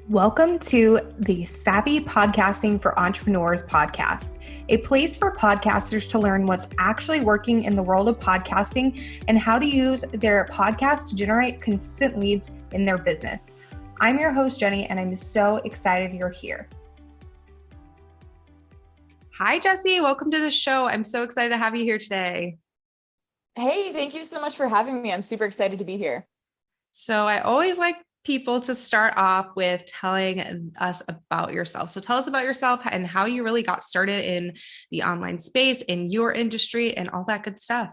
Welcome to the Savvy Podcasting for Entrepreneurs podcast, a place for podcasters to learn what's actually working in the world of podcasting and how to use their podcast to generate consistent leads in their business. I'm your host, Jenny, and I'm so excited you're here. Hi, Jessi. Welcome to the show. I'm so excited to have you here today. Hey, thank you so much for having me. I'm super excited to be here. So I always like people to start off with telling us about yourself. So tell us about yourself and how you really got started in the online space, in your industry, and all that good stuff.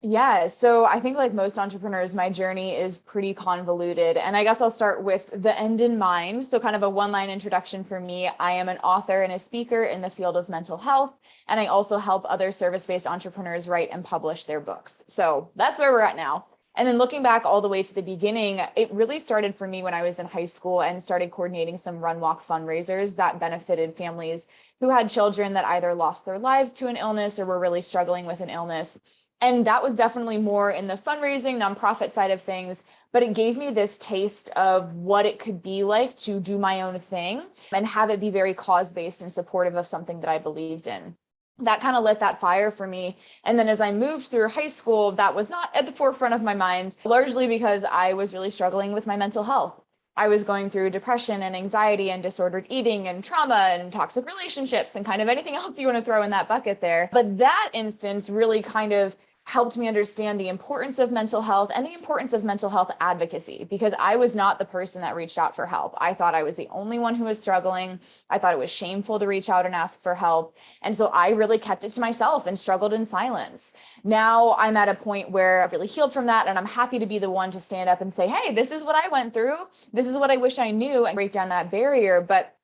Yeah, so I think like most entrepreneurs, my journey is pretty convoluted. And I guess I'll start with the end in mind. So kind of a one-line introduction for me. I am an author and a speaker in the field of mental health. And I also help other service-based entrepreneurs write and publish their books. So that's where we're at now. And then looking back all the way to the beginning, it really started for me when I was in high school and started coordinating some run walk fundraisers that benefited families who had children that either lost their lives to an illness or were really struggling with an illness. And that was definitely more in the fundraising, nonprofit side of things, but it gave me this taste of what it could be like to do my own thing and have it be very cause-based and supportive of something that I believed in. That kind of lit that fire for me. And then as I moved through high school, that was not at the forefront of my mind, largely because I was really struggling with my mental health. I was going through depression and anxiety and disordered eating and trauma and toxic relationships and kind of anything else you want to throw in that bucket there. But that instance really kind of helped me understand the importance of mental health and the importance of mental health advocacy, because I was not the person that reached out for help. I thought I was the only one who was struggling. I thought it was shameful to reach out and ask for help. And so I really kept it to myself and struggled in silence. Now I'm at a point where I've really healed from that. And I'm happy to be the one to stand up and say, hey, this is what I went through. This is what I wish I knew, and break down that barrier. But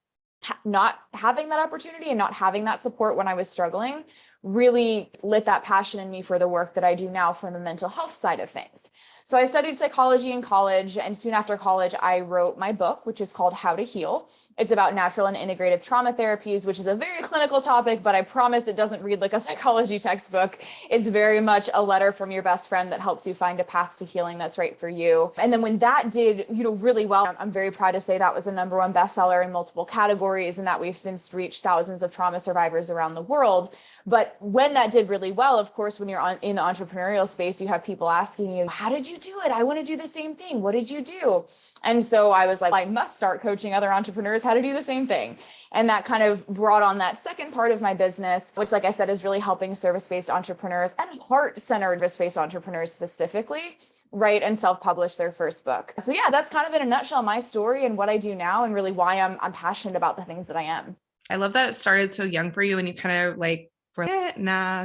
not having that opportunity and not having that support when I was struggling really lit that passion in me for the work that I do now from the mental health side of things. So I studied psychology in college, and soon after college, I wrote my book, which is called How to Heal. It's about natural and integrative trauma therapies, which is a very clinical topic, but I promise it doesn't read like a psychology textbook. It's very much a letter from your best friend that helps you find a path to healing that's right for you. And then when that did, really well, I'm very proud to say that was a #1 bestseller in multiple categories, and that we've since reached thousands of trauma survivors around the world. But when that did really well, of course, when you're in the entrepreneurial space, you have people asking you, how did you do it? I want to do the same thing. What did you do? And so I was like, I must start coaching other entrepreneurs how to do the same thing. And that kind of brought on that second part of my business, which, like I said, is really helping service-based entrepreneurs and heart-centered service-based entrepreneurs specifically write and self-publish their first book. So yeah, that's kind of in a nutshell my story and what I do now, and really why I'm passionate about the things that I am. I love that it started so young for you and you kind of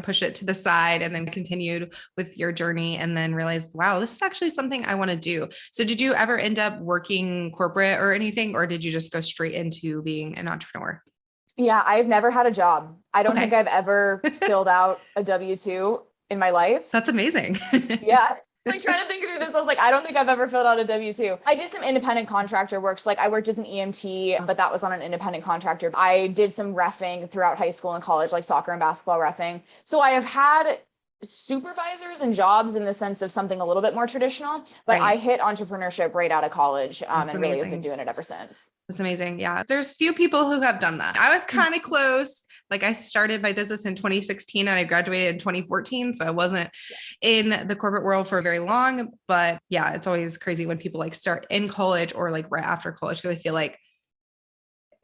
push it to the side and then continued with your journey and then realized, wow, this is actually something I want to do. So did you ever end up working corporate or anything, or did you just go straight into being an entrepreneur? Yeah, I've never had a job. I don't think I've ever filled out a W-2 in my life. That's amazing. Yeah. Like trying to think through this, I was like, I don't think I've ever filled out a W-2. I did some independent contractor work. So like I worked as an EMT, but that was on an independent contractor. I did some reffing throughout high school and college, like soccer and basketball reffing. So I have had supervisors and jobs in the sense of something a little bit more traditional, but right. I hit entrepreneurship right out of college and really have been doing it ever since. That's amazing. Yeah. There's few people who have done that. I was kind of close. Like I started my business in 2016 and I graduated in 2014. So I wasn't in the corporate world for very long, but yeah, it's always crazy when people like start in college or like right after college, because I feel like,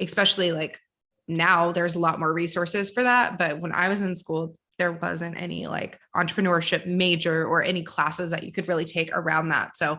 especially like now there's a lot more resources for that. But when I was in school, there wasn't any like entrepreneurship major or any classes that you could really take around that. So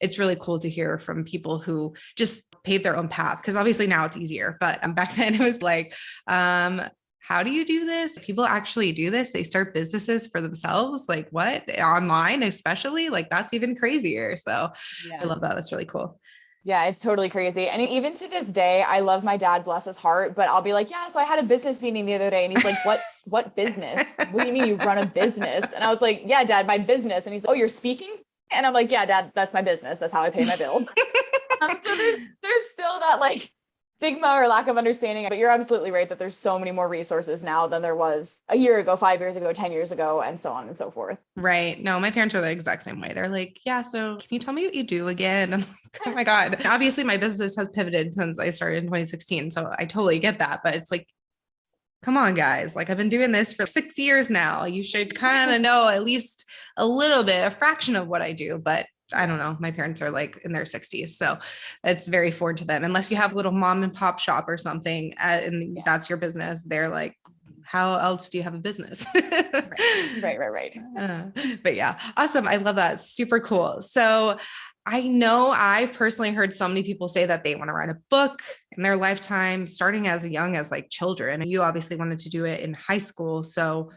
it's really cool to hear from people who just paved their own path, because obviously now it's easier, but back then it was like, how do you do this? People actually do this. They start businesses for themselves. Like what? Online, especially, like that's even crazier. So yeah. I love that. That's really cool. Yeah, it's totally crazy. And even to this day, I love my dad, bless his heart, but I'll be like, yeah, so I had a business meeting the other day. And he's like, what business? What do you mean you run a business? And I was like, yeah, Dad, my business. And he's like, oh, you're speaking? And I'm like, yeah, Dad, that's my business. That's how I pay my bills. So there's still that like stigma or lack of understanding. But you're absolutely right that there's so many more resources now than there was a year ago, 5 years ago, 10 years ago, and so on and so forth. Right. No, my parents are the exact same way. They're like, yeah, so can you tell me what you do again? I'm like, oh my God. Obviously, my business has pivoted since I started in 2016. So I totally get that. But it's like, come on, guys. Like, I've been doing this for 6 years now. You should kind of know at least a little bit, a fraction of what I do. But I don't know. My parents are like in their 60s. So it's very foreign to them. Unless you have a little mom and pop shop or something, and that's your business. They're like, how else do you have a business? Right. But yeah, awesome. I love that. Super cool. So I know I've personally heard so many people say that they want to write a book in their lifetime, starting as young as like children. And you obviously wanted to do it in high school. So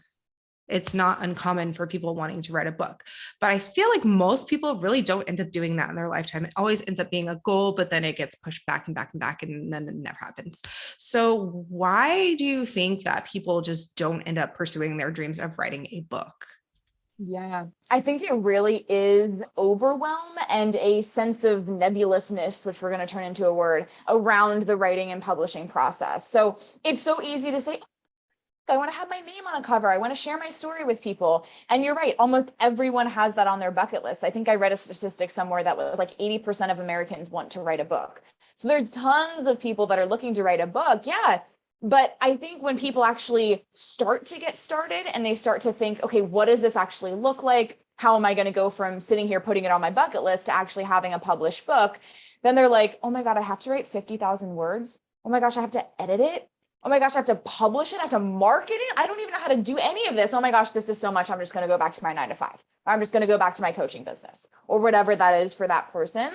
it's not uncommon for people wanting to write a book. But I feel like most people really don't end up doing that in their lifetime. It always ends up being a goal, but then it gets pushed back and back and back, and then it never happens. So why do you think that people just don't end up pursuing their dreams of writing a book? Yeah, I think it really is overwhelm and a sense of nebulousness, which we're going to turn into a word, around the writing and publishing process. So it's so easy to say, I want to have my name on a cover. I want to share my story with people. And you're right. Almost everyone has that on their bucket list. I think I read a statistic somewhere that was like 80% of Americans want to write a book. So there's tons of people that are looking to write a book. Yeah. But I think when people actually start to get started and they start to think, okay, what does this actually look like? How am I going to go from sitting here putting it on my bucket list to actually having a published book? Then they're like, oh my God, I have to write 50,000 words. Oh my gosh, I have to edit it. Oh my gosh, I have to publish it. I have to market it. I don't even know how to do any of this. Oh my gosh, this is so much. I'm just going to go back to my 9 to 5. Or I'm just going to go back to my coaching business or whatever that is for that person.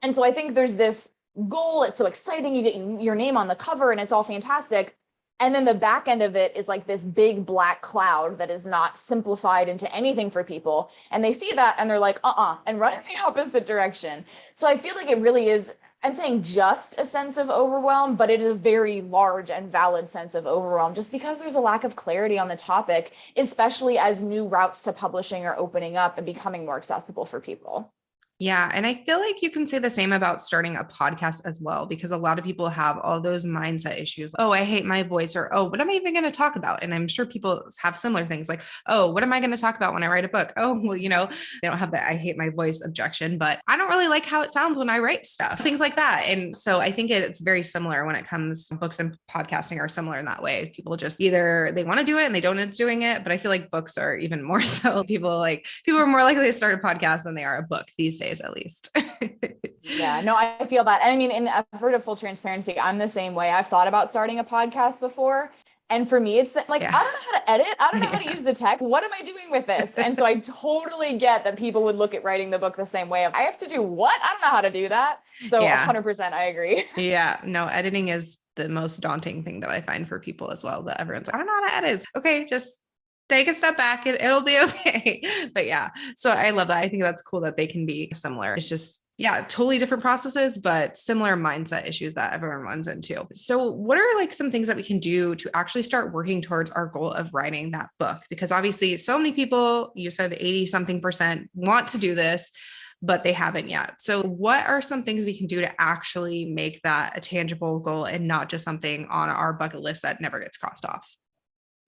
And so I think there's this goal. It's so exciting. You get your name on the cover and it's all fantastic. And then the back end of it is like this big black cloud that is not simplified into anything for people. And they see that and they're like, and run in the opposite direction. So I feel like it really is, I'm saying just a sense of overwhelm, but it is a very large and valid sense of overwhelm just because there's a lack of clarity on the topic, especially as new routes to publishing are opening up and becoming more accessible for people. Yeah. And I feel like you can say the same about starting a podcast as well, because a lot of people have all those mindset issues. Oh, I hate my voice, or, oh, what am I even going to talk about? And I'm sure people have similar things like, oh, what am I going to talk about when I write a book? Oh, well, they don't have that I hate my voice objection, but I don't really like how it sounds when I write stuff, things like that. And so I think it's very similar when it comes, books and podcasting are similar in that way. People just either they want to do it and they don't end up doing it. But I feel like books are even more so. People are more likely to start a podcast than they are a book these days, at least. Yeah, no, I feel that. And I mean, in the effort of full transparency, I'm the same way. I've thought about starting a podcast before. And for me, it's like, I don't know how to edit. I don't know how to use the tech. What am I doing with this? And so I totally get that people would look at writing the book the same way. I have to do what? I don't know how to do that. So 100% I agree. Yeah, no, editing is the most daunting thing that I find for people as well, that everyone's like, I don't know how to edit. Okay, just take a step back and it'll be okay. But yeah, so I love that. I think that's cool that they can be similar. It's just, totally different processes, but similar mindset issues that everyone runs into. So what are some things that we can do to actually start working towards our goal of writing that book? Because obviously so many people, you said 80 something percent want to do this, but they haven't yet. So what are some things we can do to actually make that a tangible goal and not just something on our bucket list that never gets crossed off?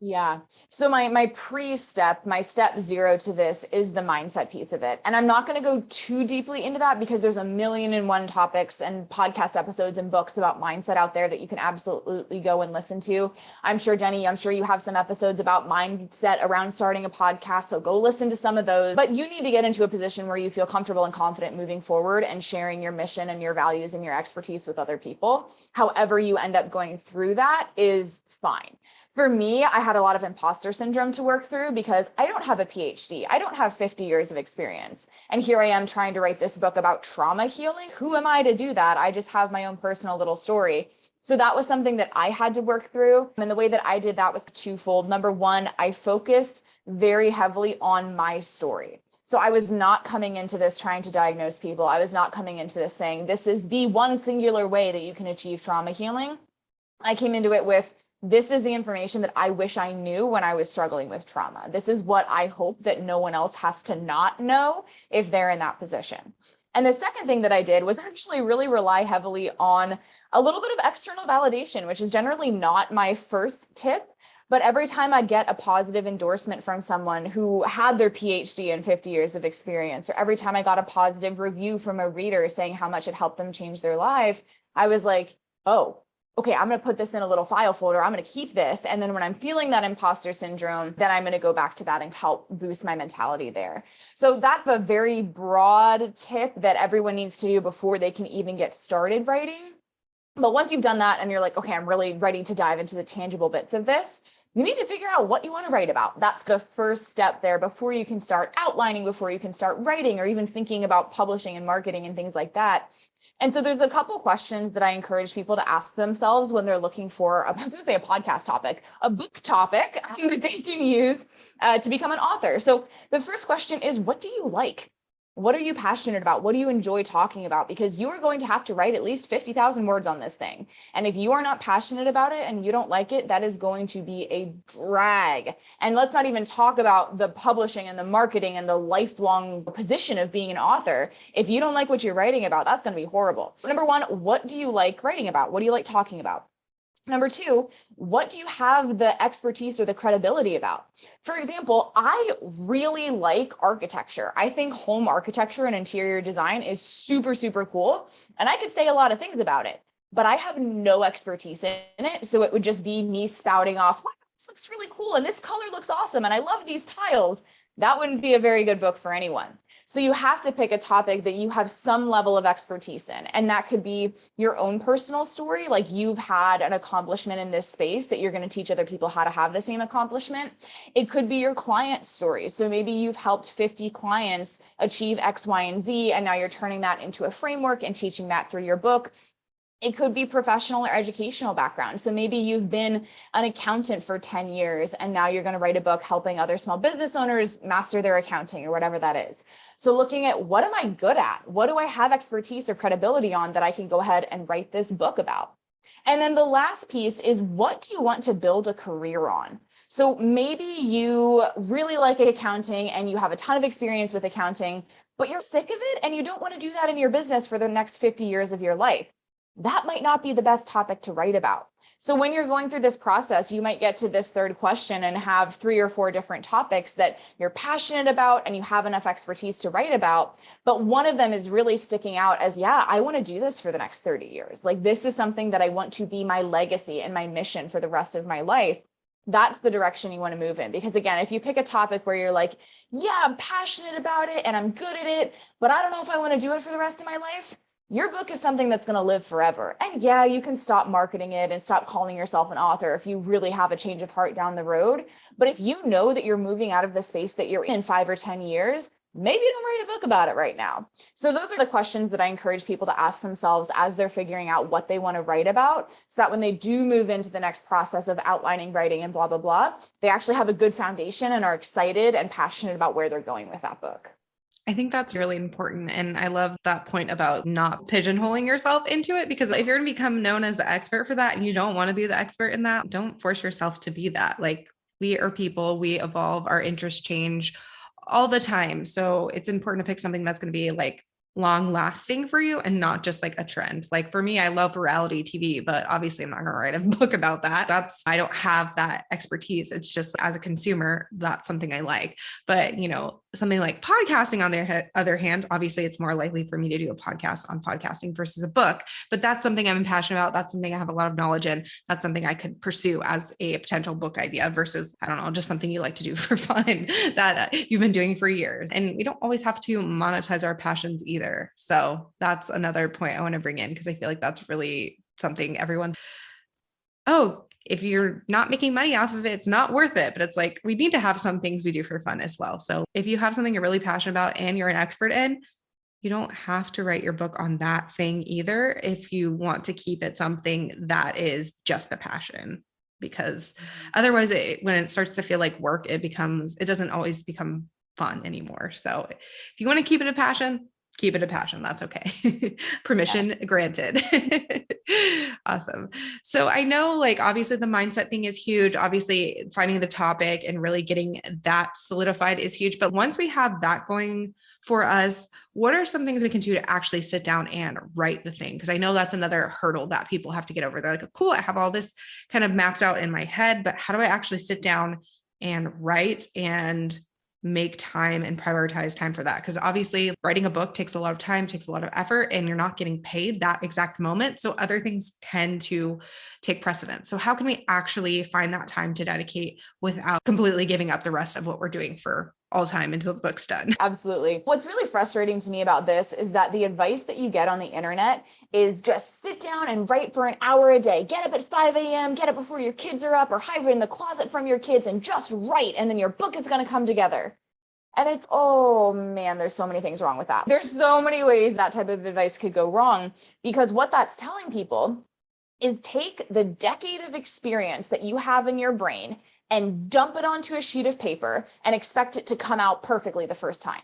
Yeah. So my pre-step, my step 0 to this is the mindset piece of it. And I'm not going to go too deeply into that because there's 1,000,001 topics and podcast episodes and books about mindset out there that you can absolutely go and listen to. I'm sure, Jenny, you have some episodes about mindset around starting a podcast. So go listen to some of those. But you need to get into a position where you feel comfortable and confident moving forward and sharing your mission and your values and your expertise with other people. However you end up going through that is fine. For me, I had a lot of imposter syndrome to work through because I don't have a PhD. I don't have 50 years of experience. And here I am trying to write this book about trauma healing. Who am I to do that? I just have my own personal little story. So that was something that I had to work through. And the way that I did that was twofold. Number one, I focused very heavily on my story. So I was not coming into this trying to diagnose people. I was not coming into this saying, this is the one singular way that you can achieve trauma healing. I came into it with, this is the information that I wish I knew when I was struggling with trauma. This is what I hope that no one else has to not know if they're in that position. And the second thing that I did was actually really rely heavily on A little bit of external validation, which is generally not my first tip. But every time I'd get a positive endorsement from someone who had their PhD and 50 years of experience, or every time I got a positive review from a reader saying how much it helped them change their life, I was like, oh, okay, I'm going to put this in a little file folder. I'm going to keep this. And then when I'm feeling that imposter syndrome, then I'm going to go back to that and help boost my mentality there. So that's a very broad tip that everyone needs to do before they can even get started writing. But once you've done that and you're like, okay, I'm really ready to dive into the tangible bits of this, you need to figure out what you want to write about. That's the first step there before you can start outlining, before you can start writing, or even thinking about publishing and marketing and things like that. And so there's a couple questions that I encourage people to ask themselves when they're looking for, I was going to say a podcast topic, a book topic that they can use to become an author. So the first question is, what do you like? What are you passionate about? What do you enjoy talking about? Because you are going to have to write at least 50,000 words on this thing. And if you are not passionate about it and you don't like it, that is going to be a drag. And let's not even talk about the publishing and the marketing and the lifelong position of being an author. If you don't like what you're writing about, that's going to be horrible. Number one, what do you like writing about? What do you like talking about? Number two, what do you have the expertise or the credibility about? For example, I really like architecture. I think home architecture and interior design is super, super cool. And I could say a lot of things about it, but I have no expertise in it. So it would just be me spouting off, wow, this looks really cool. And this color looks awesome. And I love these tiles. That wouldn't be a very good book for anyone. So you have to pick a topic that you have some level of expertise in. And that could be your own personal story, like you've had an accomplishment in this space that you're going to teach other people how to have the same accomplishment. It could be your client story. So maybe you've helped 50 clients achieve X, Y, and Z, and now you're turning that into a framework and teaching that through your book. It could be professional or educational background. So maybe you've been an accountant for 10 years and now you're going to write a book helping other small business owners master their accounting or whatever that is. So looking at what am I good at? What do I have expertise or credibility on that I can go ahead and write this book about? And then the last piece is, what do you want to build a career on? So maybe you really like accounting and you have a ton of experience with accounting, but you're sick of it and you don't want to do that in your business for the next 50 years of your life. That might not be the best topic to write about. So when you're going through this process, you might get to this third question and have 3 or 4 different topics that you're passionate about and you have enough expertise to write about. But one of them is really sticking out as, yeah, I want to do this for the next 30 years. Like, this is something that I want to be my legacy and my mission for the rest of my life. That's the direction you want to move in. Because again, if you pick a topic where you're like, yeah, I'm passionate about it and I'm good at it, but I don't know if I want to do it for the rest of my life, your book is something that's going to live forever. And yeah, you can stop marketing it and stop calling yourself an author if you really have a change of heart down the road. But if you know that you're moving out of the space that you're in 5 or 10 years, maybe don't write a book about it right now. So those are the questions that I encourage people to ask themselves as they're figuring out what they want to write about, so that when they do move into the next process of outlining, writing, and blah, blah, blah, they actually have a good foundation and are excited and passionate about where they're going with that book. I think that's really important. And I love that point about not pigeonholing yourself into it, because if you're going to become known as the expert for that and you don't want to be the expert in that, don't force yourself to be that. Like, we are people, we evolve, our interests change all the time. So it's important to pick something that's going to be like long lasting for you and not just like a trend. Like for me, I love reality TV, but obviously I'm not going to write a book about that. I don't have that expertise. It's just, as a consumer, that's something I like. But, something like podcasting, on the other hand, obviously it's more likely for me to do a podcast on podcasting versus a book, but that's something I'm passionate about. That's something I have a lot of knowledge in. That's something I could pursue as a potential book idea versus, I don't know, just something you like to do for fun that you've been doing for years. And we don't always have to monetize our passions either. So that's another point I want to bring in, because I feel like that's really something everyone, if you're not making money off of it, it's not worth it. But it's like, we need to have some things we do for fun as well. So if you have something you're really passionate about and you're an expert in, you don't have to write your book on that thing either, if you want to keep it something that is just a passion. Because otherwise, when it starts to feel like work, it doesn't always become fun anymore. So if you want to keep it a passion, Keep it a passion. That's okay. Permission granted. Awesome. So I know like obviously the mindset thing is huge. Obviously finding the topic and really getting that solidified is huge. But once we have that going for us, what are some things we can do to actually sit down and write the thing? Because I know that's another hurdle that people have to get over. They're like, cool, I have all this kind of mapped out in my head, but how do I actually sit down and write and make time and prioritize time for that? Because obviously writing a book takes a lot of time, takes a lot of effort, and you're not getting paid that exact moment. So other things tend to take precedence. So how can we actually find that time to dedicate without completely giving up the rest of what we're doing for all time until the book's done? Absolutely. What's really frustrating to me about this is that the advice that you get on the internet is just sit down and write for an hour a day. Get up at 5 a.m., get up before your kids are up, or hide in the closet from your kids and just write. And then your book is going to come together. And it's, oh man, there's so many things wrong with that. There's so many ways that type of advice could go wrong, because what that's telling people is take the decade of experience that you have in your brain and dump it onto a sheet of paper and expect it to come out perfectly the first time.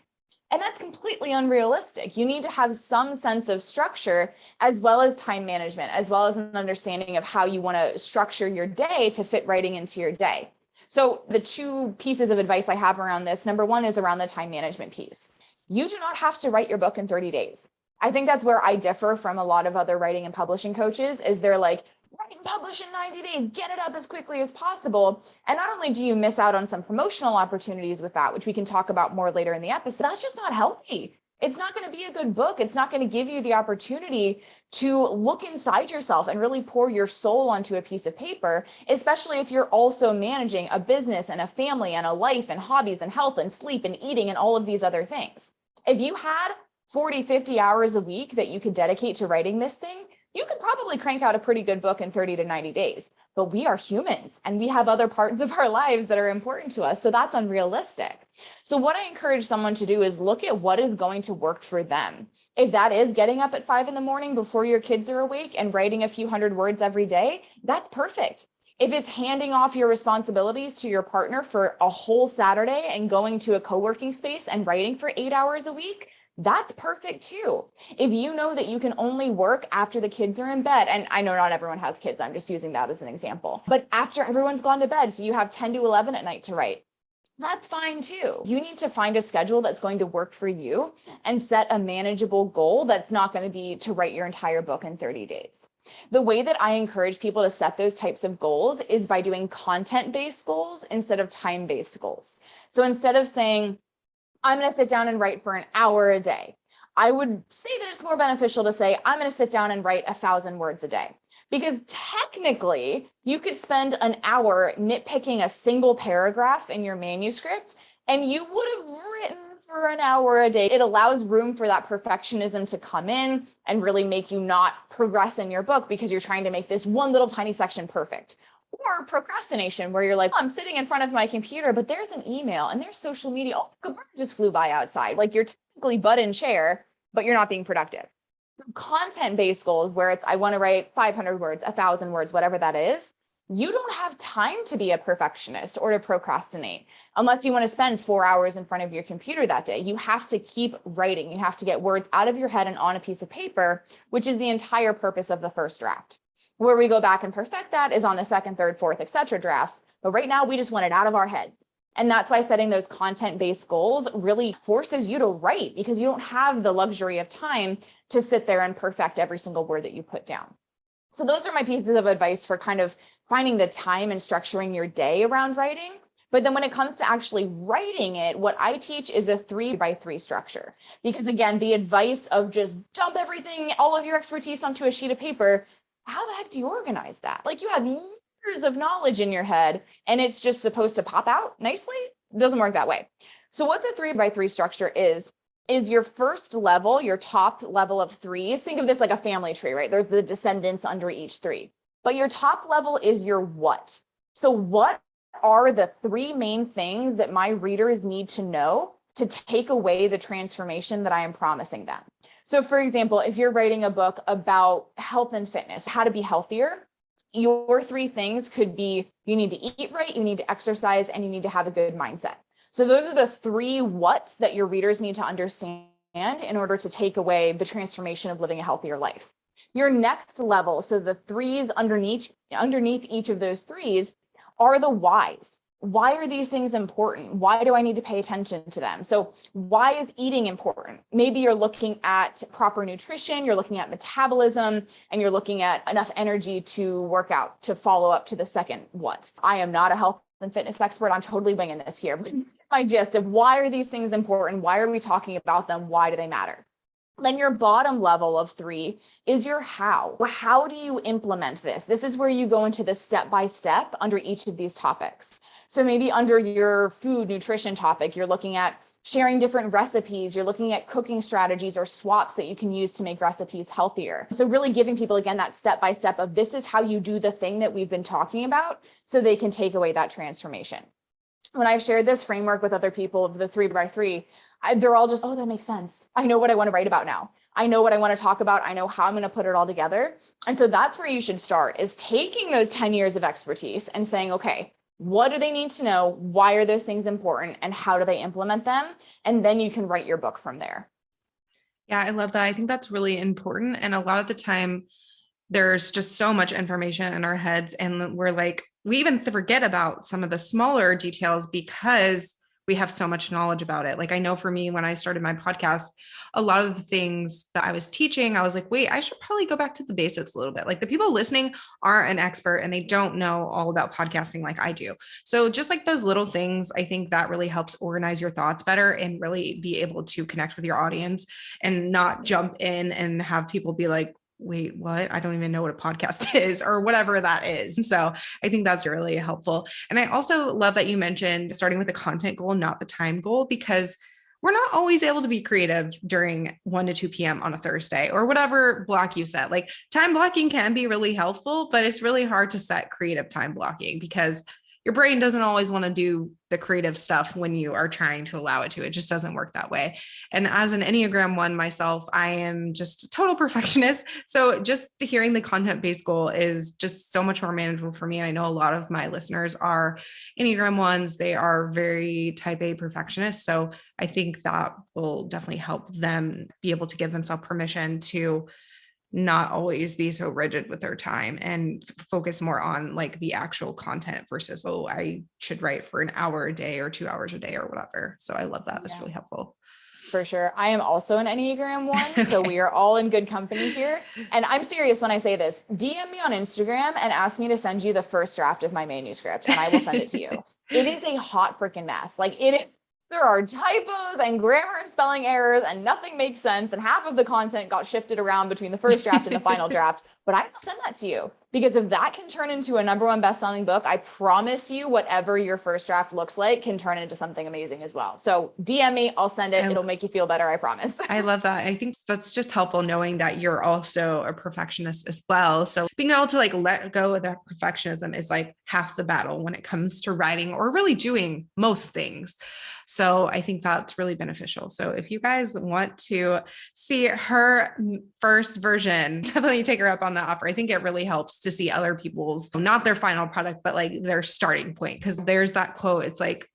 And that's completely unrealistic. You need to have some sense of structure, as well as time management, as well as an understanding of how you want to structure your day to fit writing into your day. So the two pieces of advice I have around this, number one is around the time management piece. You do not have to write your book in 30 days. I think that's where I differ from a lot of other writing and publishing coaches, is they're like, write and publish in 90 days, get it up as quickly as possible. And not only do you miss out on some promotional opportunities with that, which we can talk about more later in the episode, that's just not healthy. It's not going to be a good book. It's not going to give you the opportunity to look inside yourself and really pour your soul onto a piece of paper, especially if you're also managing a business and a family and a life and hobbies and health and sleep and eating and all of these other things. If you had 40, 50 hours a week that you could dedicate to writing this thing, you could probably crank out a pretty good book in 30 to 90 days. But we are humans and we have other parts of our lives that are important to us. So that's unrealistic. So what I encourage someone to do is look at what is going to work for them. If that is getting up at 5 a.m. before your kids are awake and writing a few hundred words every day, that's perfect. If it's handing off your responsibilities to your partner for a whole Saturday and going to a co-working space and writing for 8 hours a week, that's perfect too. If you know that you can only work after the kids are in bed, and I know not everyone has kids, I'm just using that as an example, but after everyone's gone to bed, so you have 10 to 11 at night to write, that's fine too. You need to find a schedule that's going to work for you and set a manageable goal that's not going to be to write your entire book in 30 days. The way that I encourage people to set those types of goals is by doing content-based goals instead of time-based goals. So instead of saying, I'm going to sit down and write for an hour a day, I would say that it's more beneficial to say, I'm going to sit down and write 1,000 words a day. Because technically, you could spend an hour nitpicking a single paragraph in your manuscript, and you would have written for an hour a day. It allows room for that perfectionism to come in and really make you not progress in your book because you're trying to make this one little tiny section perfect. Or procrastination, where you're like, oh, I'm sitting in front of my computer, but there's an email and there's social media. Oh, the bird just flew by outside. Like you're technically butt in chair, but you're not being productive. So content-based goals, where it's, I want to write 500 words, 1,000 words, whatever that is, you don't have time to be a perfectionist or to procrastinate unless you want to spend 4 hours in front of your computer that day. You have to keep writing. You have to get words out of your head and on a piece of paper, which is the entire purpose of the first draft. Where we go back and perfect that is on the second, third, fourth, etc. drafts. But right now we just want it out of our head. And that's why setting those content-based goals really forces you to write, because you don't have the luxury of time to sit there and perfect every single word that you put down. So those are my pieces of advice for kind of finding the time and structuring your day around writing. But then when it comes to actually writing it, what I teach is a 3x3 structure. Because again, the advice of just dump everything, all of your expertise onto a sheet of paper, how the heck do you organize that? Like you have years of knowledge in your head and it's just supposed to pop out nicely. It doesn't work that way. So what the 3x3 structure is your first level, your top level of threes. Think of this like a family tree, right? There's the descendants under each three. But your top level is your what. So what are the three main things that my readers need to know to take away the transformation that I am promising them? So for example, if you're writing a book about health and fitness, how to be healthier, your three things could be, you need to eat right, you need to exercise, and you need to have a good mindset. So those are the three whats that your readers need to understand in order to take away the transformation of living a healthier life. Your next level, so the threes underneath each of those threes, are the whys. Why are these things important? Why do I need to pay attention to them? So why is eating important? Maybe you're looking at proper nutrition, you're looking at metabolism, and you're looking at enough energy to work out, to follow up to the second what. I am not a health and fitness expert. I'm totally winging this here. But my gist of why are these things important? Why are we talking about them? Why do they matter? Then your bottom level of 3 is your how. How do you implement this? This is where you go into the step-by-step under each of these topics. So maybe under your food nutrition topic, you're looking at sharing different recipes. You're looking at cooking strategies or swaps that you can use to make recipes healthier. So really giving people, again, that step-by-step of this is how you do the thing that we've been talking about so they can take away that transformation. When I've shared this framework with other people of the 3x3, they're all just, oh, that makes sense. I know what I want to write about now. I know what I want to talk about. I know how I'm going to put it all together. And so that's where you should start, is taking those 10 years of expertise and saying, okay, what do they need to know? Why are those things important? And how do they implement them? And then you can write your book from there. Yeah, I love that. I think that's really important. And a lot of the time, there's just so much information in our heads. And we're like, we even forget about some of the smaller details because we have so much knowledge about it. Like, I know for me, when I started my podcast, a lot of the things that I was teaching, I was like, wait, I should probably go back to the basics a little bit. Like, the people listening aren't an expert and they don't know all about podcasting like I do. So just like those little things, I think that really helps organize your thoughts better and really be able to connect with your audience and not jump in and have people be like, wait, what? I don't even know what a podcast is or whatever that is. So I think that's really helpful. And I also love that you mentioned starting with the content goal, not the time goal, because we're not always able to be creative during 1 to 2 p.m. on a Thursday or whatever block you set. Like, time blocking can be really helpful, but it's really hard to set creative time blocking because your brain doesn't always want to do the creative stuff when you are trying to allow it to. It just doesn't work that way. And as an Enneagram 1 myself, I am just a total perfectionist. So just hearing the content-based goal is just so much more manageable for me. And I know a lot of my listeners are Enneagram 1s. They are very type A perfectionists. So I think that will definitely help them be able to give themselves permission to not always be so rigid with their time and focus more on like the actual content versus, oh, I should write for an hour a day or 2 hours a day or whatever. So I love that. That's really helpful. For sure. I am also an Enneagram 1. So we are all in good company here. And I'm serious when I say this. DM me on Instagram and ask me to send you the first draft of my manuscript and I will send it to you. It is a hot freaking mess. Like, it is. There are typos and grammar and spelling errors and nothing makes sense. And half of the content got shifted around between the first draft and the final draft. But I will send that to you because if that can turn into a #1 best-selling book, I promise you whatever your first draft looks like can turn into something amazing as well. So DM me, I'll send it. It'll make you feel better. I promise. I love that. I think that's just helpful knowing that you're also a perfectionist as well. So being able to like let go of that perfectionism is like half the battle when it comes to writing or really doing most things. So I think that's really beneficial. So if you guys want to see her first version, definitely take her up on the offer. I think it really helps to see other people's, not their final product, but like their starting point. Because there's that quote. It's like,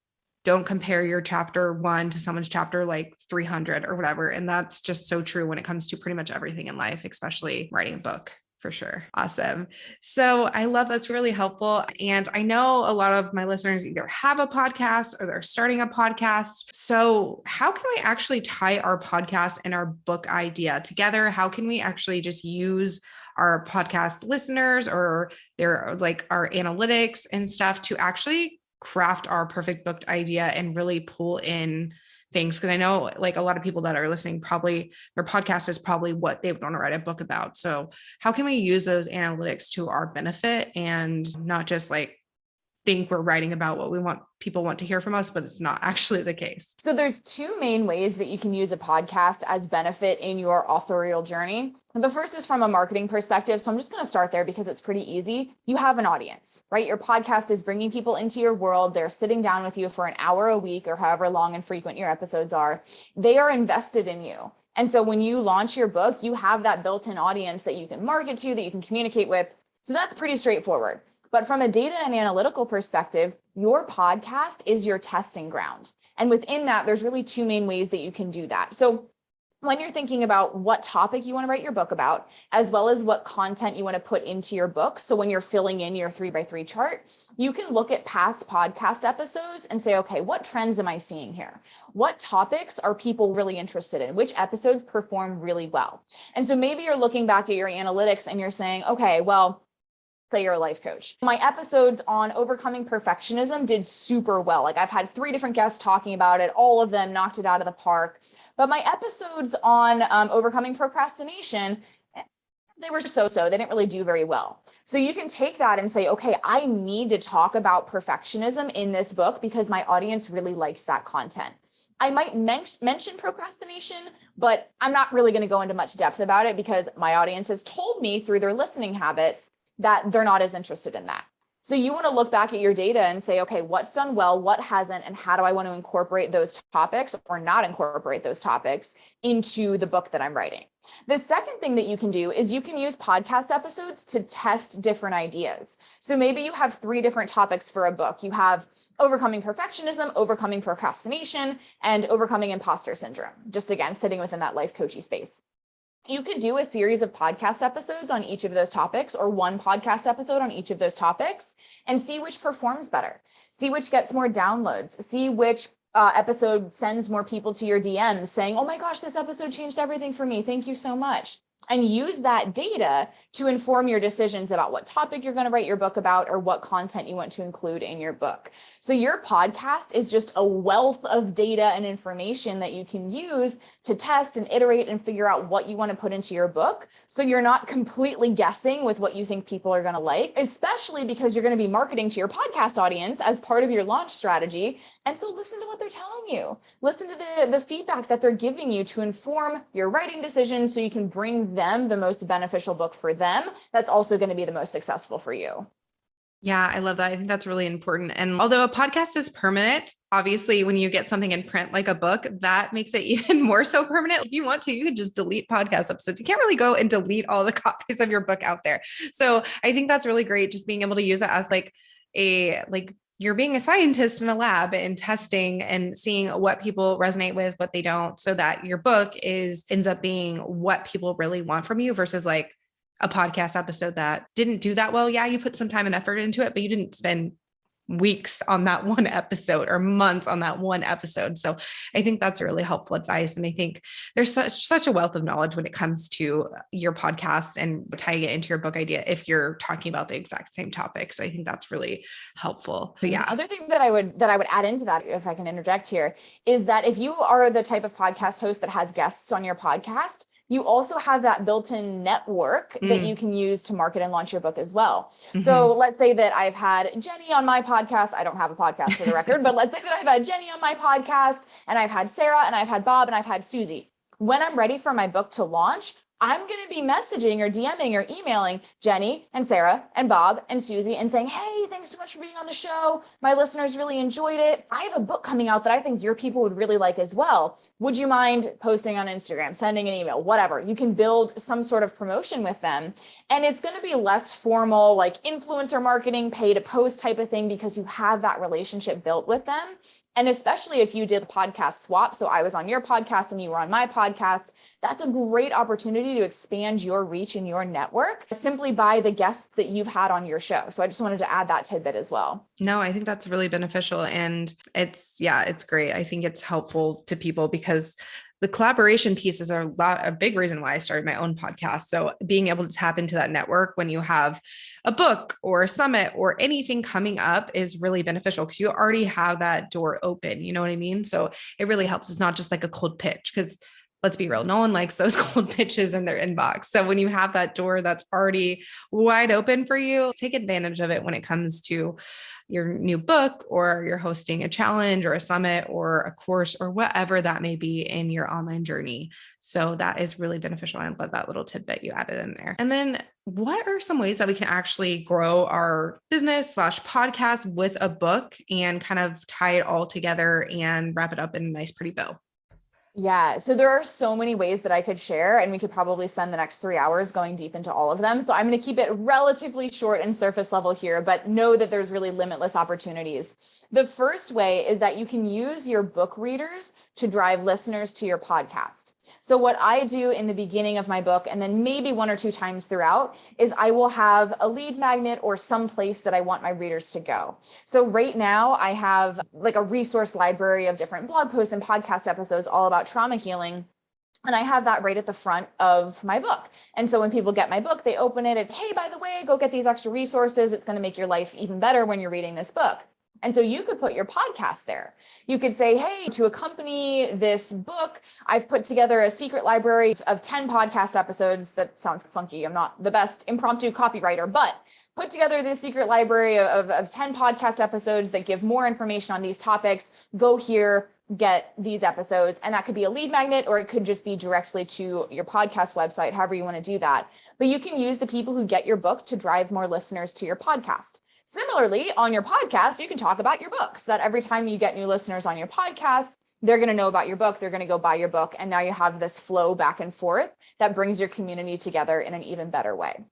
don't compare your chapter 1 to someone's chapter like 300 or whatever. And that's just so true when it comes to pretty much everything in life, especially writing a book. For sure. Awesome. So I love that's really helpful. And I know a lot of my listeners either have a podcast or they're starting a podcast. So how can we actually tie our podcast and our book idea together? How can we actually just use our podcast listeners or their like our analytics and stuff to actually craft our perfect book idea and really pull in things? Because I know like a lot of people that are listening, probably their podcast is probably what they want to write a book about. So how can we use those analytics to our benefit and not just like think we're writing about what people want to hear from us, but it's not actually the case? So there's 2 main ways that you can use a podcast as benefit in your authorial journey. And the first is from a marketing perspective. So I'm just going to start there because it's pretty easy. You have an audience, right? Your podcast is bringing people into your world. They're sitting down with you for an hour a week or however long and frequent your episodes are. They are invested in you. And so when you launch your book, you have that built-in audience that you can market to, that you can communicate with. So that's pretty straightforward. But from a data and analytical perspective, your podcast is your testing ground. And within that, there's really 2 main ways that you can do that. So when you're thinking about what topic you want to write your book about, as well as what content you want to put into your book. So when you're filling in your 3x3 chart, you can look at past podcast episodes and say, okay, what trends am I seeing here? What topics are people really interested in? Which episodes perform really well? And so maybe you're looking back at your analytics and you're saying, okay, well, say you're a life coach. My episodes on overcoming perfectionism did super well. Like I've had 3 different guests talking about it. All of them knocked it out of the park. But my episodes on overcoming procrastination, they were so-so. They didn't really do very well. So you can take that and say, okay, I need to talk about perfectionism in this book because my audience really likes that content. I might mention procrastination, but I'm not really going to go into much depth about it because my audience has told me through their listening habits that they're not as interested in that. So you want to look back at your data and say, okay, what's done well, what hasn't, and how do I want to incorporate those topics or not incorporate those topics into the book that I'm writing? The second thing that you can do is you can use podcast episodes to test different ideas. So maybe you have 3 different topics for a book. You have overcoming perfectionism, overcoming procrastination, and overcoming imposter syndrome. Just again, sitting within that life coaching space. You could do a series of podcast episodes on each of those topics or one podcast episode on each of those topics and see which performs better, see which gets more downloads, see which episode sends more people to your DMs saying, oh my gosh, this episode changed everything for me. Thank you so much. And use that data to inform your decisions about what topic you're going to write your book about or what content you want to include in your book. So your podcast is just a wealth of data and information that you can use to test and iterate and figure out what you want to put into your book. So you're not completely guessing with what you think people are going to like, especially because you're going to be marketing to your podcast audience as part of your launch strategy. And so listen to what they're telling you. Listen to the feedback that they're giving you to inform your writing decisions so you can bring them the most beneficial book for them that's also going to be the most successful for you. Yeah, I love that. I think that's really important. And although a podcast is permanent, obviously when you get something in print like a book, that makes it even more so permanent. If you want to, you could just delete podcast episodes. You can't really go and delete all the copies of your book out there. So I think that's really great. Just being able to use it as you're being a scientist in a lab and testing and seeing what people resonate with, what they don't, so that your book ends up being what people really want from you versus like a podcast episode that didn't do that well. Yeah, you put some time and effort into it, but you didn't spend weeks on that one episode or months on that one episode. So I think that's really helpful advice. And I think there's such a wealth of knowledge when it comes to your podcast and tying it into your book idea if you're talking about the exact same topic. So I think that's really helpful. But yeah. Other thing that I would add into that, if I can interject here, is that if you are the type of podcast host that has guests on your podcast, you also have that built-in network that you can use to market and launch your book as well. Mm-hmm. So let's say that I've had Jenny on my podcast. I don't have a podcast for the record, but let's say that I've had Jenny on my podcast and I've had Sarah and I've had Bob and I've had Susie. When I'm ready for my book to launch, I'm going to be messaging or DMing or emailing Jenny and Sarah and Bob and Susie and saying, hey, thanks so much for being on the show. My listeners really enjoyed it. I have a book coming out that I think your people would really like as well. Would you mind posting on Instagram, sending an email, whatever? You can build some sort of promotion with them. And it's going to be less formal, like influencer marketing, pay to post type of thing, because you have that relationship built with them. And especially if you did a podcast swap, so I was on your podcast and you were on my podcast, that's a great opportunity to expand your reach and your network simply by the guests that you've had on your show. So I just wanted to add that tidbit as well. No, I think that's really beneficial. And it's great. I think it's helpful to people because the collaboration piece is a big reason why I started my own podcast. So being able to tap into that network when you have a book or a summit or anything coming up is really beneficial because you already have that door open. You know what I mean? So it really helps. It's not just like a cold pitch, because let's be real, no one likes those cold pitches in their inbox. So when you have that door that's already wide open for you, take advantage of it when it comes to your new book, or you're hosting a challenge or a summit or a course or whatever that may be in your online journey. So that is really beneficial. I love that little tidbit you added in there. And then what are some ways that we can actually grow our business/podcast with a book and kind of tie it all together and wrap it up in a nice, pretty bow? Yeah, so there are so many ways that I could share, and we could probably spend the next 3 hours going deep into all of them. So I'm going to keep it relatively short and surface level here, but know that there's really limitless opportunities. The first way is that you can use your book readers to drive listeners to your podcast. So what I do in the beginning of my book, and then maybe 1 or 2 times throughout, is I will have a lead magnet or some place that I want my readers to go. So right now I have like a resource library of different blog posts and podcast episodes all about trauma healing. And I have that right at the front of my book. And so when people get my book, they open it and, hey, by the way, go get these extra resources. It's going to make your life even better when you're reading this book. And so you could put your podcast there. You could say, hey, to accompany this book, I've put together a secret library of 10 podcast episodes. That sounds funky. I'm not the best impromptu copywriter, but put together this secret library of 10 podcast episodes that give more information on these topics. Go here, get these episodes. And that could be a lead magnet, or it could just be directly to your podcast website, however you want to do that. But you can use the people who get your book to drive more listeners to your podcast. Similarly, on your podcast, you can talk about your book so that every time you get new listeners on your podcast, they're going to know about your book. They're going to go buy your book. And now you have this flow back and forth that brings your community together in an even better way.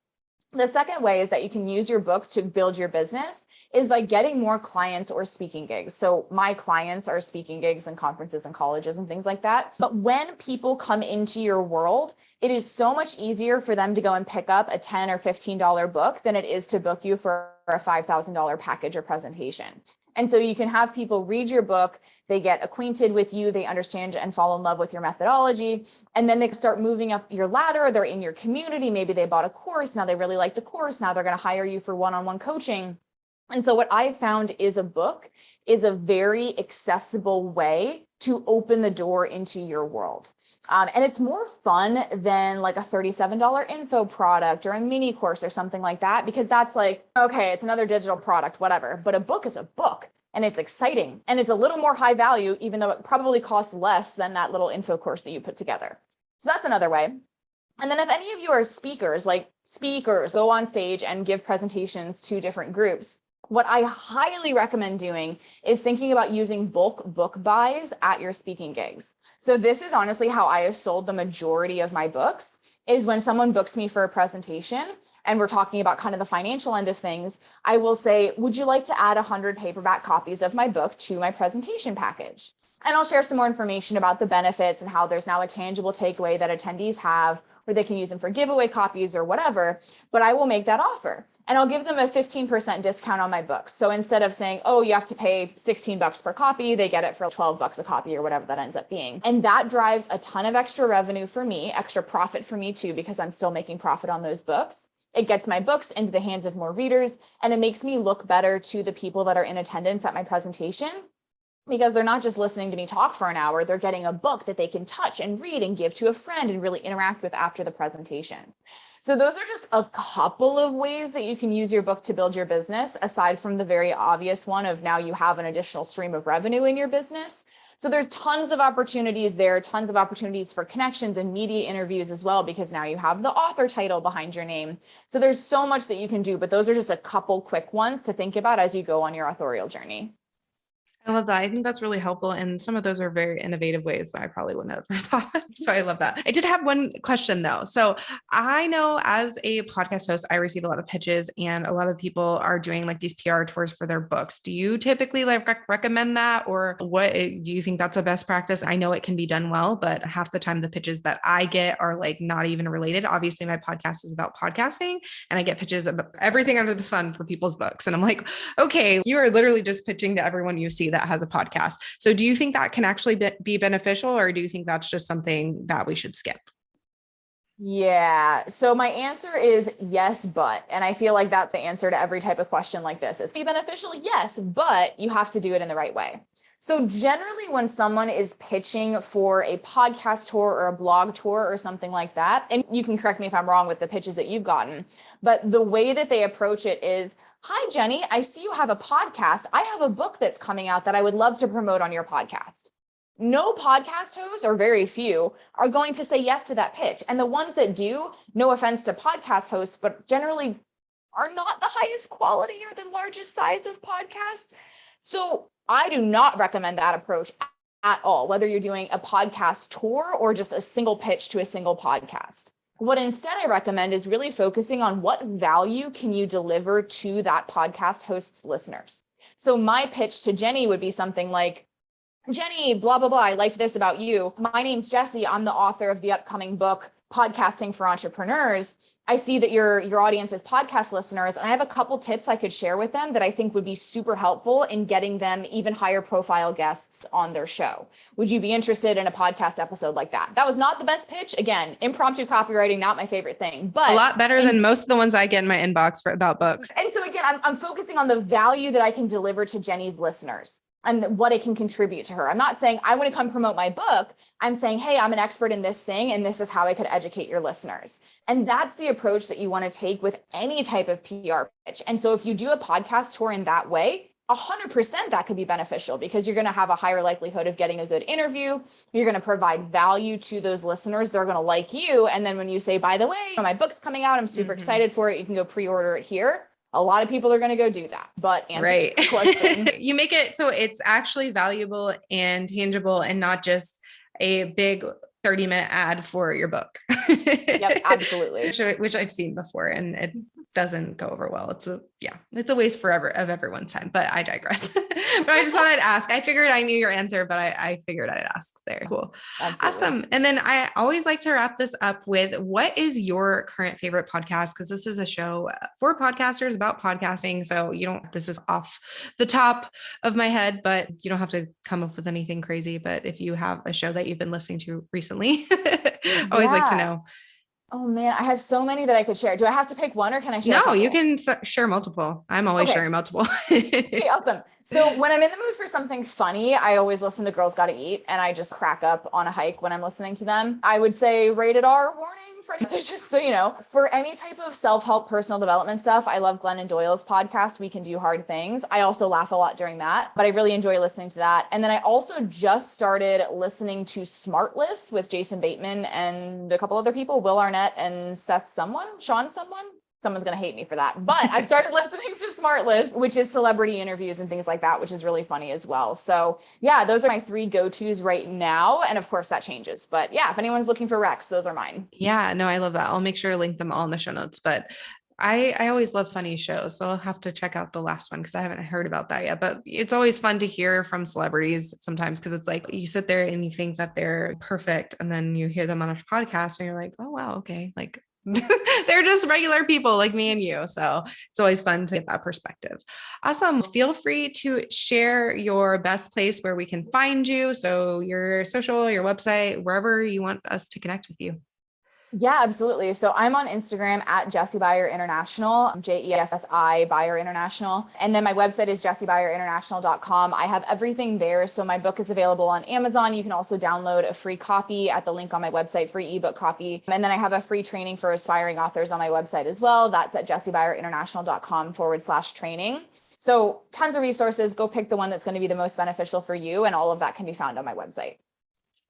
The second way is that you can use your book to build your business is by getting more clients or speaking gigs. So my clients are speaking gigs and conferences and colleges and things like that. But when people come into your world, it is so much easier for them to go and pick up a $10 or $15 book than it is to book you for a $5,000 package or presentation. And so you can have people read your book, they get acquainted with you, they understand and fall in love with your methodology, and then they start moving up your ladder. They're in your community. Maybe they bought a course. Now they really like the course. Now they're going to hire you for one-on-one coaching. And so what I found is a book is a very accessible way to open the door into your world. And it's more fun than like a $37 info product or a mini course or something like that, because that's like, okay, it's another digital product, whatever. But a book is a book and it's exciting and it's a little more high value, even though it probably costs less than that little info course that you put together. So that's another way. And then if any of you are speakers, like speakers, go on stage and give presentations to different groups, what I highly recommend doing is thinking about using bulk book buys at your speaking gigs. So this is honestly how I have sold the majority of my books, is when someone books me for a presentation and we're talking about kind of the financial end of things, I will say, would you like to add 100 paperback copies of my book to my presentation package? And I'll share some more information about the benefits and how there's now a tangible takeaway that attendees have, or they can use them for giveaway copies or whatever, but I will make that offer. And I'll give them a 15% discount on my books. So instead of saying, oh, you have to pay $16 per copy, they get it for $12 a copy or whatever that ends up being. And that drives a ton of extra revenue for me, extra profit for me too, because I'm still making profit on those books. It gets my books into the hands of more readers, and it makes me look better to the people that are in attendance at my presentation, because they're not just listening to me talk for an hour, they're getting a book that they can touch and read and give to a friend and really interact with after the presentation. So those are just a couple of ways that you can use your book to build your business, aside from the very obvious one of now you have an additional stream of revenue in your business. So there's tons of opportunities there, tons of opportunities for connections and media interviews as well, because now you have the author title behind your name. So there's so much that you can do, but those are just a couple quick ones to think about as you go on your authorial journey. I love that. I think that's really helpful. And some of those are very innovative ways that I probably wouldn't have ever thought of. So I love that. I did have one question though. So I know as a podcast host, I receive a lot of pitches and a lot of people are doing like these PR tours for their books. Do you typically like recommend that, or what do you think that's a best practice? I know it can be done well, but half the time the pitches that I get are like not even related. Obviously my podcast is about podcasting and I get pitches about everything under the sun for people's books. And I'm like, okay, you are literally just pitching to everyone you see that has a podcast. So do you think that can actually be beneficial, or do you think that's just something that we should skip? Yeah. So my answer is yes, but, and I feel like that's the answer to every type of question like this. It's be beneficial. Yes, but you have to do it in the right way. So generally when someone is pitching for a podcast tour or a blog tour or something like that, and you can correct me if I'm wrong with the pitches that you've gotten, but the way that they approach it is, hi, Jenny, I see you have a podcast. I have a book that's coming out that I would love to promote on your podcast. No podcast hosts, or very few, are going to say yes to that pitch. And the ones that do, no offense to podcast hosts, but generally are not the highest quality or the largest size of podcasts. So I do not recommend that approach at all, whether you're doing a podcast tour or just a single pitch to a single podcast. What instead I recommend is really focusing on what value can you deliver to that podcast host's listeners. So my pitch to Jenny would be something like, Jenny, blah, blah, blah. I liked this about you. My name's Jessi. I'm the author of the upcoming book, Podcasting for Entrepreneurs. I see that your audience is podcast listeners, and I have a couple tips I could share with them that I think would be super helpful in getting them even higher profile guests on their show. Would you be interested in a podcast episode like that? That was not the best pitch. Again, impromptu copywriting, not my favorite thing, but a lot better than most of the ones I get in my inbox about books. And so again, I'm focusing on the value that I can deliver to Jenny's listeners and what it can contribute to her. I'm not saying I want to come promote my book. I'm saying, hey, I'm an expert in this thing, and this is how I could educate your listeners. And that's the approach that you want to take with any type of PR pitch. And so if you do a podcast tour in that way, 100% that could be beneficial because you're going to have a higher likelihood of getting a good interview. You're going to provide value to those listeners. They're going to like you. And then when you say, by the way, my book's coming out, I'm super excited for it. You can go pre-order it here. A lot of people are going to go do that, but answer the question. You make it so it's actually valuable and tangible and not just a big 30-minute ad for your book. Yep, absolutely. Which I've seen before, and it doesn't go over well. It's a waste of everyone's time, but I digress. But I just thought I'd ask. I figured I knew your answer, but I figured I'd ask there. Cool. Absolutely. Awesome. And then I always like to wrap this up with, what is your current favorite podcast? Because this is a show for podcasters about podcasting. So this is off the top of my head, but you don't have to come up with anything crazy. But if you have a show that you've been listening to recently, always like to know. Oh man, I have so many that I could share. Do I have to pick one, or can I share? No, you can share multiple. I'm always sharing multiple. Okay, awesome. So when I'm in the mood for something funny, I always listen to Girls Gotta Eat, and I just crack up on a hike when I'm listening to them. I would say rated R warning so just so you know, for any type of self-help personal development stuff, I love Glennon Doyle's podcast, We Can Do Hard Things. I also laugh a lot during that, but I really enjoy listening to that. And then I also just started listening to Smartless with Jason Bateman and a couple other people, Will Arnett and Sean someone. Someone's going to hate me for that, but I've started listening to Smartless, which is celebrity interviews and things like that, which is really funny as well. So yeah, those are my 3 go-tos right now. And of course that changes, but yeah, if anyone's looking for recs, those are mine. Yeah, no, I love that. I'll make sure to link them all in the show notes, but I always love funny shows. So I'll have to check out the last one because I haven't heard about that yet, but it's always fun to hear from celebrities sometimes, because it's like you sit there and you think that they're perfect. And then you hear them on a podcast and you're like, oh, wow. Okay. Like they're just regular people like me and you. So it's always fun to get that perspective. Awesome. Feel free to share your best place where we can find you. So your social, your website, wherever you want us to connect with you. Yeah, absolutely. So I'm on Instagram at Jessi Beyer International, Jessi Beyer International. And then my website is jessibeyerinternational.com. I have everything there. So my book is available on Amazon. You can also download a free copy at the link on my website, free ebook copy. And then I have a free training for aspiring authors on my website as well. That's at jessibeyerinternational.com/training. So tons of resources. Go pick the one that's going to be the most beneficial for you. And all of that can be found on my website.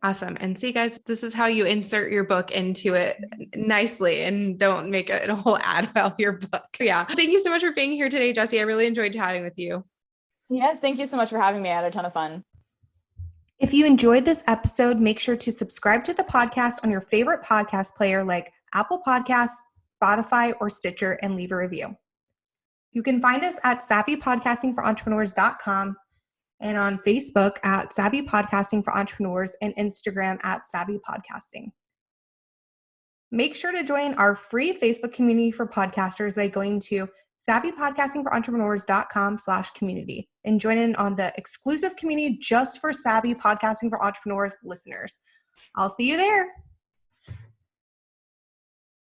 Awesome. And see, guys, this is how you insert your book into it nicely and don't make it a whole ad about your book. Yeah. Thank you so much for being here today, Jessi. I really enjoyed chatting with you. Yes. Thank you so much for having me. I had a ton of fun. If you enjoyed this episode, make sure to subscribe to the podcast on your favorite podcast player like Apple Podcasts, Spotify, or Stitcher, and leave a review. You can find us at savvypodcastingforentrepreneurs.com and on Facebook at Savvy Podcasting for Entrepreneurs and Instagram at Savvy Podcasting. Make sure to join our free Facebook community for podcasters by going to savvypodcastingforentrepreneurs.com/community and join in on the exclusive community just for Savvy Podcasting for Entrepreneurs listeners. I'll see you there.